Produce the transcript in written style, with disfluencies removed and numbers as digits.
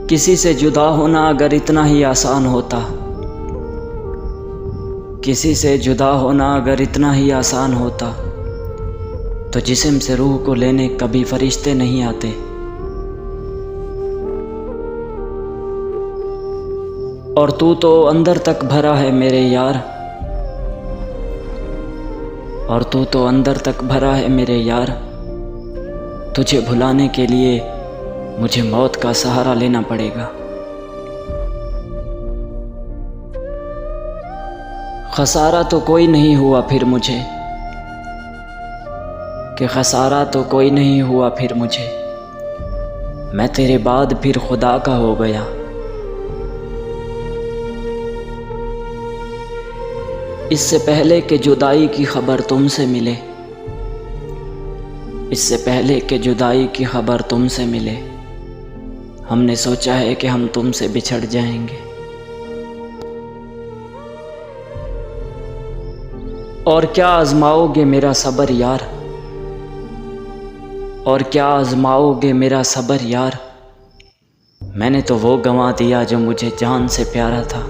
किसी से जुदा होना अगर इतना ही आसान होता, किसी से जुदा होना अगर इतना ही आसान होता, तो जिस्म से रूह को लेने कभी फरिश्ते नहीं आते। और तू तो अंदर तक भरा है मेरे यार, और तू तो अंदर तक भरा है मेरे यार। तुझे भुलाने के लिए मुझे मौत का सहारा लेना पड़ेगा। खसारा तो कोई नहीं हुआ फिर मुझे, कि खसारा तो कोई नहीं हुआ फिर मुझे। मैं तेरे बाद फिर खुदा का हो गया। इससे पहले कि जुदाई की खबर तुमसे मिले, इससे पहले कि जुदाई की खबर तुमसे मिले, हमने सोचा है कि हम तुमसे बिछड़ जाएंगे। और क्या आजमाओगे मेरा सब्र यार, और क्या आजमाओगे मेरा सब्र यार। मैंने तो वो गंवा दिया जो मुझे जान से प्यारा था।